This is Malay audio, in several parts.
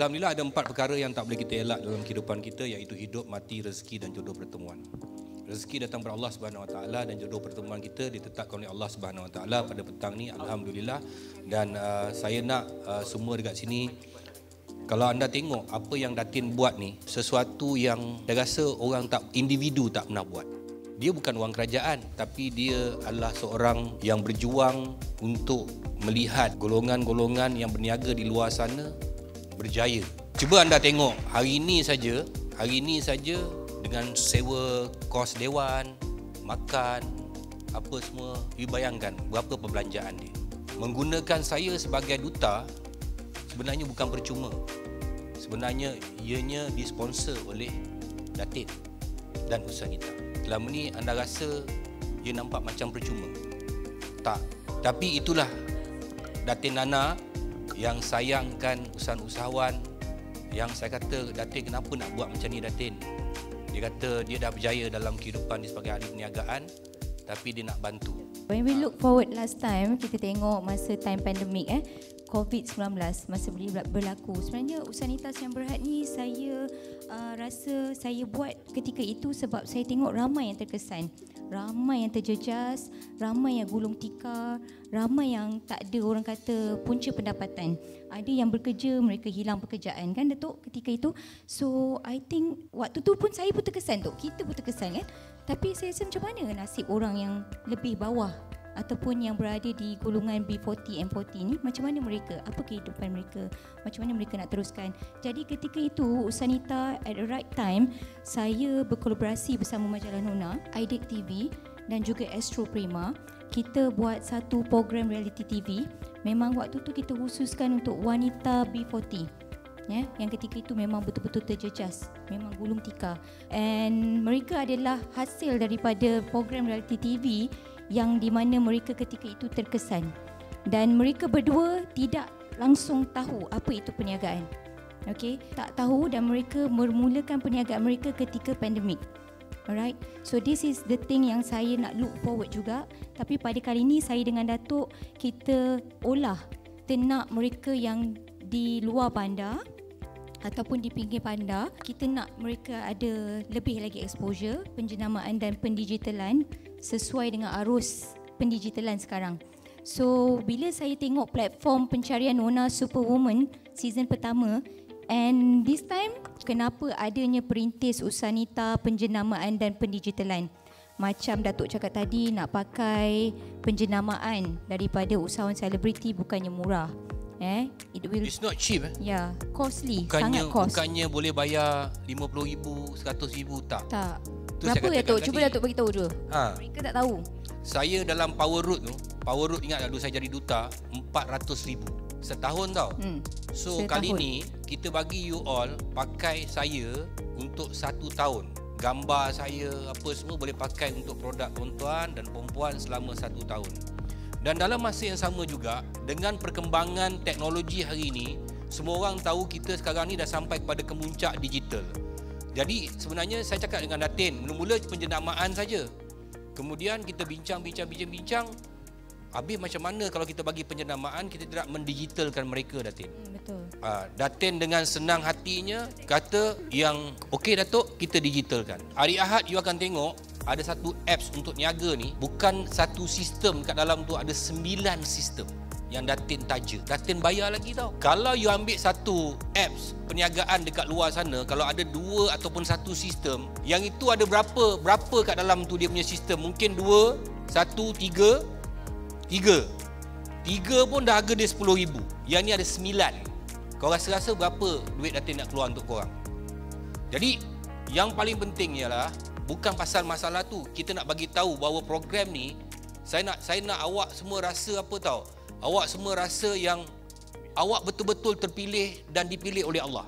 Alhamdulillah ada 4 perkara yang tak boleh kita elak dalam kehidupan kita, iaitu hidup, mati, rezeki dan jodoh pertemuan. Rezeki datang dari Allah Subhanahu Wa Taala dan jodoh pertemuan kita ditetapkan oleh Allah Subhanahu Wa Taala pada petang ni, alhamdulillah. Dan saya nak semua dekat sini, kalau anda tengok apa yang Datin buat ni, sesuatu yang saya rasa orang tak, individu tak pernah buat. Dia bukan orang kerajaan, tapi dia adalah seorang yang berjuang untuk melihat golongan-golongan yang berniaga di luar sana berjaya. Cuba anda tengok hari ini saja dengan sewa kos dewan, makan, apa semua, you bayangkan berapa perbelanjaan dia. Menggunakan saya sebagai duta sebenarnya bukan percuma. Sebenarnya ianya disponsor oleh Datin dan Usanita. Selama ni anda rasa ia nampak macam percuma. Tak. Tapi itulah Datin Nana yang sayangkan usahawan, yang saya kata, Datin kenapa nak buat macam ni Datin? Dia kata dia dah berjaya dalam kehidupan dia sebagai ahli perniagaan, tapi dia nak bantu. When we look forward last time, kita tengok masa time pandemik COVID-19 masa berlaku. Sebenarnya Usanitas yang Berhad ni saya rasa saya buat ketika itu sebab saya tengok ramai yang terkesan, ramai yang terjejas, ramai yang gulung tikar, ramai yang tak ada, orang kata, punca pendapatan. Ada yang bekerja, mereka hilang pekerjaan kan Datuk ketika itu. So I think waktu tu pun saya pun terkesan Datuk, kita pun terkesan kan. Tapi saya rasa macam mana nasib orang yang lebih bawah ataupun yang berada di golongan B40, M40 ni, macam mana mereka, apa kehidupan mereka, macam mana mereka nak teruskan. Jadi ketika itu Usanita at the right time, saya berkolaborasi bersama majalah Nona, IDIC TV dan juga Astro Prima. Kita buat satu program reality TV. Memang waktu tu kita khususkan untuk wanita B40, ya, yang ketika itu memang betul-betul terjejas, memang gulung tikar. And mereka adalah hasil daripada program reality TV yang di mana mereka ketika itu terkesan. Dan mereka berdua tidak langsung tahu apa itu perniagaan. Okey, tak tahu, dan mereka memulakan perniagaan mereka ketika pandemik. Alright, so this is the thing yang saya nak look forward juga. Tapi pada kali ini saya dengan Datuk, kita olah ternak mereka yang di luar bandar ataupun di pinggir bandar. Kita nak mereka ada lebih lagi exposure, penjenamaan dan pendigitalan sesuai dengan arus pendigitalan sekarang. So bila saya tengok platform pencarian Nona Superwoman season pertama, and this time kenapa adanya perintis Usanita penjenamaan dan pendigitalan. Macam Datuk cakap tadi, nak pakai penjenamaan daripada usahawan selebriti bukannya murah. It's not cheap. Ya, costly, sangat cost. Bukannya boleh bayar 50,000, 100,000, tak. Tak. Berapa Datuk? Cuba Datuk bagi tahu dulu. Mereka tak tahu. Saya dalam Power Road tu, Power Road ingat dulu saya jadi duta, 400,000 setahun tau. So setahun. Kali ni kita bagi you all pakai saya untuk 1 tahun. Gambar saya apa semua boleh pakai untuk produk tuan-tuan dan perempuan selama 1 tahun. Dan dalam masa yang sama juga, dengan perkembangan teknologi hari ini, semua orang tahu kita sekarang ni dah sampai kepada kemuncak digital. Jadi sebenarnya saya cakap dengan Datin, mula-mula penjenamaan saja. Kemudian kita bincang. Habis macam mana kalau kita bagi penjenamaan, kita tidak mendigitalkan mereka, Datin. Betul. Datin dengan senang hatinya kata yang okey Datuk, kita digitalkan. Hari Ahad you akan tengok ada satu apps untuk niaga ni, bukan satu sistem, kat dalam tu ada 9 sistem yang Datin taja. Datin bayar lagi tau. Kalau you ambil satu apps perniagaan dekat luar sana, kalau ada 2 ataupun 1 sistem, yang itu ada berapa kat dalam tu dia punya sistem? Mungkin 2, 1, 3 pun dah harga dia 10,000. Yang ni ada 9. Kau rasa berapa duit Datin nak keluar untuk korang? Jadi yang paling penting ialah bukan pasal masalah tu. Kita nak bagi tahu bahawa program ni, saya nak awak semua rasa apa tahu? Awak semua rasa yang awak betul-betul terpilih dan dipilih oleh Allah.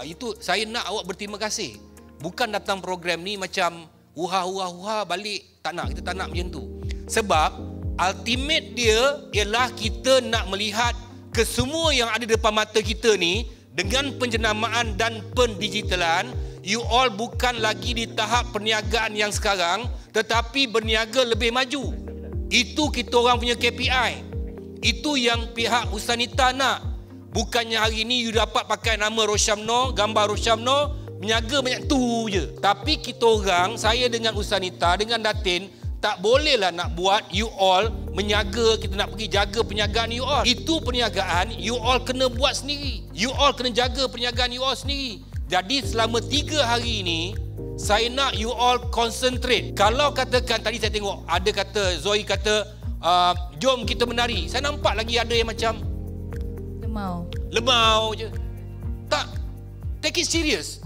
Itu saya nak awak berterima kasih. Bukan datang program ni macam huha balik, tak nak, kita tak nak macam tu. Sebab ultimate dia ialah kita nak melihat kesemua yang ada depan mata kita ni dengan penjenamaan dan pendigitalan. You all bukan lagi di tahap perniagaan yang sekarang, tetapi berniaga lebih maju. Itu kita orang punya KPI. Itu yang pihak Usanita nak. Bukannya hari ni you dapat pakai nama Rosyamno, gambar Rosyamno, menyaga banyak tu je. Tapi kita orang, saya dengan Usanita, dengan Datin, tak bolehlah nak buat you all menyaga, kita nak pergi jaga perniagaan you all. Itu perniagaan you all kena buat sendiri. You all kena jaga perniagaan you all sendiri. Jadi selama 3 hari ini, saya nak you all concentrate. Kalau katakan tadi saya tengok, ada kata, Zoe kata, jom kita menari. Saya nampak lagi ada yang macam lemau je. Tak, take it serious.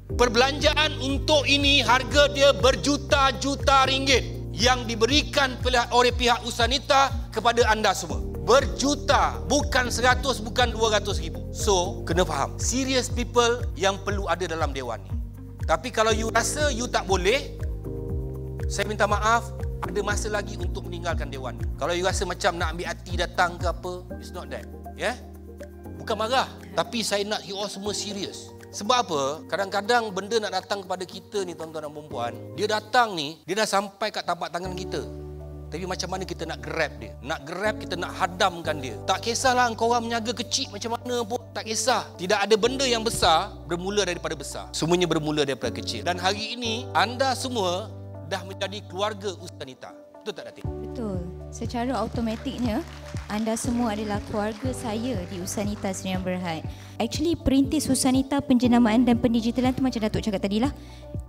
Perbelanjaan untuk ini harga dia berjuta-juta ringgit yang diberikan oleh pihak Usanita kepada anda semua. Berjuta, bukan 100, bukan 200 ribu. So, kena faham, serious people yang perlu ada dalam dewan ni. Tapi kalau you rasa you tak boleh, saya minta maaf, ada masa lagi untuk meninggalkan dewan. Kalau you rasa macam nak ambil hati datang ke apa, it's not that. Ya? Bukan marah, tapi saya nak you all semua serius. Sebab apa? Kadang-kadang benda nak datang kepada kita ni tuan-tuan dan puan-puan, dia datang ni, dia dah sampai kat tapak tangan kita. Tapi macam mana kita nak grab dia? Nak grab, kita nak hadamkan dia. Tak kisahlah engkau orang menyaga kecil macam mana pun, tak kisah. Tidak ada benda yang besar bermula daripada besar. Semuanya bermula daripada kecil. Dan hari ini, anda semua dah menjadi keluarga Usanita. Betul tak Datin? Betul. Secara automatiknya, anda semua adalah keluarga saya di Usanita Sdn Bhd. Actually, perintis Usanita penjenamaan dan pendigitalan tu macam Datuk cakap tadi lah.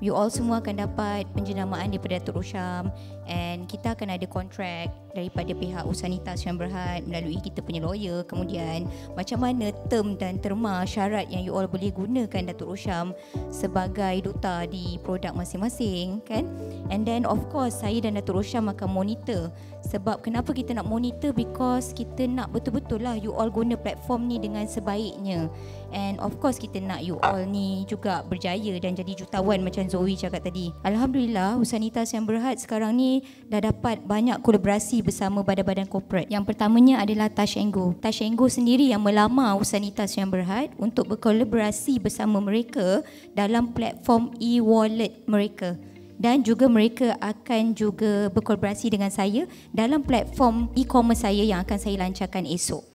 You all semua akan dapat penjenamaan daripada Datuk Rosyam, and kita akan ada kontrak daripada pihak Usanita Sdn Bhd melalui kita punya lawyer. Kemudian macam mana term dan terma syarat yang you all boleh gunakan Datuk Rosyam sebagai duta di produk masing-masing, kan? And then of course saya dan Datuk Rosyam akan monitor. Sebab kenapa kita nak monitor? Because kita nak betul-betul lah you all guna platform ni dengan sebaiknya. And of course kita nak you all ni juga berjaya dan jadi jutawan macam Zoe cakap tadi. Alhamdulillah, Usanita Sdn Bhd sekarang ni dah dapat banyak kolaborasi bersama badan-badan korporat. Yang pertamanya adalah Touch 'n Go. Touch 'n Go sendiri yang melamar Usanita Sdn Bhd untuk berkolaborasi bersama mereka dalam platform e-wallet mereka. Dan juga mereka akan juga berkolaborasi dengan saya dalam platform e-commerce saya yang akan saya lancarkan esok.